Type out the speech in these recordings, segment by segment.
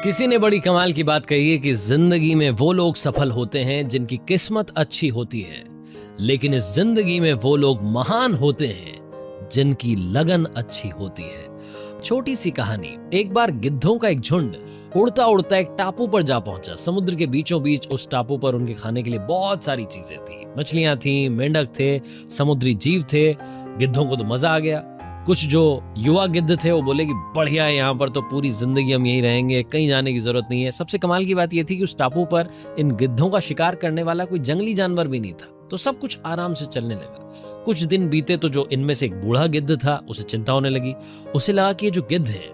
किसी ने बड़ी कमाल की बात कही है कि जिंदगी में वो लोग सफल होते हैं जिनकी किस्मत अच्छी होती है, लेकिन इस जिंदगी में वो लोग महान होते हैं जिनकी लगन अच्छी होती है। छोटी सी कहानी। एक बार गिद्धों का एक झुंड उड़ता उड़ता एक टापू पर जा पहुंचा। समुद्र के बीचों बीच उस टापू पर उनके खाने के लिए बहुत सारी चीजें थी। मछलियां थी, मेंढक थे, समुद्री जीव थे। गिद्धों को तो मजा आ गया। कुछ जो युवा गिद्ध थे वो बोले कि बढ़िया है, यहाँ पर तो पूरी जिंदगी हम यहीं रहेंगे, कहीं जाने की जरूरत नहीं है। सबसे कमाल की बात यह थी कि उस टापू पर इन गिद्धों का शिकार करने वाला कोई जंगली जानवर भी नहीं था, तो सब कुछ आराम से चलने लगा। कुछ दिन बीते तो जो इनमें से एक बूढ़ा गिद्ध था उसे चिंता होने लगी। उसे लगा कि ये जो गिद्ध है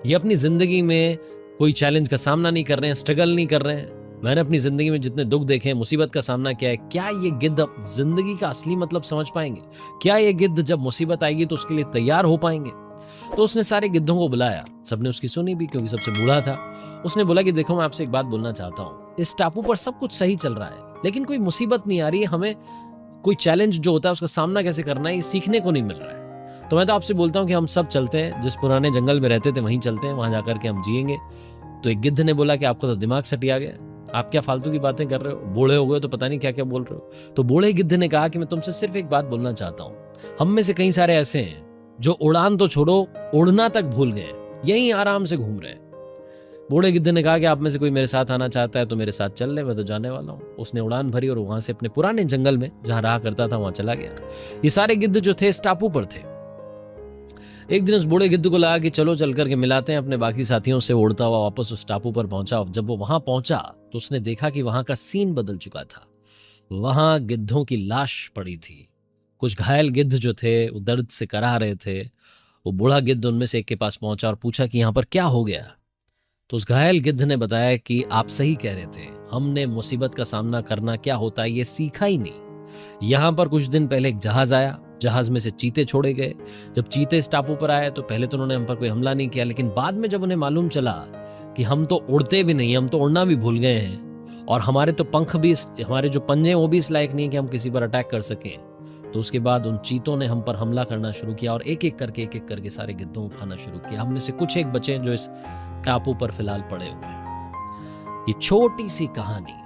ये अपनी जिंदगी में कोई चैलेंज का सामना नहीं कर रहे हैं, स्ट्रगल नहीं कर रहे हैं। मैंने अपनी जिंदगी में जितने दुख देखे हैं, मुसीबत का सामना किया है, क्या ये गिद्ध अब जिंदगी का असली मतलब समझ पाएंगे? क्या ये गिद्ध जब मुसीबत आएगी तो उसके लिए तैयार हो पाएंगे? तो उसने सारे गिद्धों को बुलाया। सबने उसकी सुनी भी, क्योंकि सबसे बूढ़ा था। उसने बोला कि देखो, मैं आपसे एक बात बोलना चाहता हूँ। इस टापू पर सब कुछ सही चल रहा है, लेकिन कोई मुसीबत नहीं आ रही है। हमें कोई चैलेंज जो होता है उसका सामना कैसे करना है ये सीखने को नहीं मिल रहा है। तो मैं तो आपसे बोलता हूँ कि हम सब चलते हैं, जिस पुराने जंगल में रहते थे वहीं चलते हैं, वहां जाकर के हम जिएंगे। तो एक गिद्ध ने बोला कि आपको तो दिमाग सटिया गया, आप क्या फालतू की बातें कर रहे हो, बूढ़े हो गए तो पता नहीं क्या क्या बोल रहे हो। तो बूढ़े गिद्ध ने कहा कि मैं तुमसे सिर्फ एक बात बोलना चाहता हूं। हम में से कई सारे ऐसे हैं जो उड़ान तो छोड़ो, उड़ना तक भूल गए, यहीं आराम से घूम रहे हैं। बूढ़े गिद्ध ने कहा कि आप में से कोई मेरे साथ आना चाहता है तो मेरे साथ चल ले, मैं तो जाने वाला हूं। उसने उड़ान भरी और वहां से अपने पुराने जंगल में जहां रहा करता था वहां चला गया। ये सारे गिद्ध जो थे इस टापू पर थे। एक दिन उस बूढ़े गिद्ध को लगा कि चलो चल करके मिलाते हैं अपने बाकी साथियों से। उड़ता हुआ वापस उस टापू पर पहुंचा। जब वो वहां पहुंचा तो उसने देखा कि वहां का सीन बदल चुका था। वहां गिद्धों की लाश पड़ी थी। कुछ घायल गिद्ध जो थे वो दर्द से कराह रहे थे। वो बूढ़ा गिद्ध उनमें से एक के पास पहुंचा और पूछा कि यहाँ पर क्या हो गया। तो उस घायल गिद्ध ने बताया कि आप सही कह रहे थे, हमने मुसीबत का सामना करना क्या होता है ये सीखा ही नहीं। यहाँ पर कुछ दिन पहले एक जहाज आया, जहाज में से चीते छोड़े गए। जब चीते इस टापू पर आए तो पहले तो उन्होंने हम पर कोई हमला नहीं किया, लेकिन बाद में जब उन्हें मालूम चला कि हम तो उड़ते भी नहीं, हम तो उड़ना भी भूल गए हैं और हमारे तो पंख भी, हमारे जो पंजे हैं वो भी इस लायक नहीं कि हम किसी पर अटैक कर सकें, तो उसके बाद उन चीतों ने हम पर हमला करना शुरू किया और एक एक करके सारे गिद्धों को खाना शुरू किया। हम में से कुछ एक बचे जो इस टापू पर फिलहाल पड़े हुए हैं। ये छोटी सी कहानी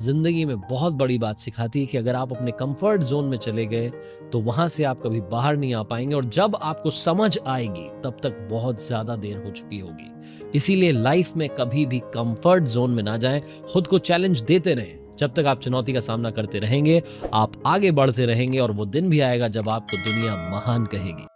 जिंदगी में बहुत बड़ी बात सिखाती है कि अगर आप अपने कंफर्ट जोन में चले गए तो वहां से आप कभी बाहर नहीं आ पाएंगे, और जब आपको समझ आएगी तब तक बहुत ज्यादा देर हो चुकी होगी। इसीलिए लाइफ में कभी भी कंफर्ट जोन में ना जाएं, खुद को चैलेंज देते रहें। जब तक आप चुनौती का सामना करते रहेंगे आप आगे बढ़ते रहेंगे, और वो दिन भी आएगा जब आपको दुनिया महान कहेगी।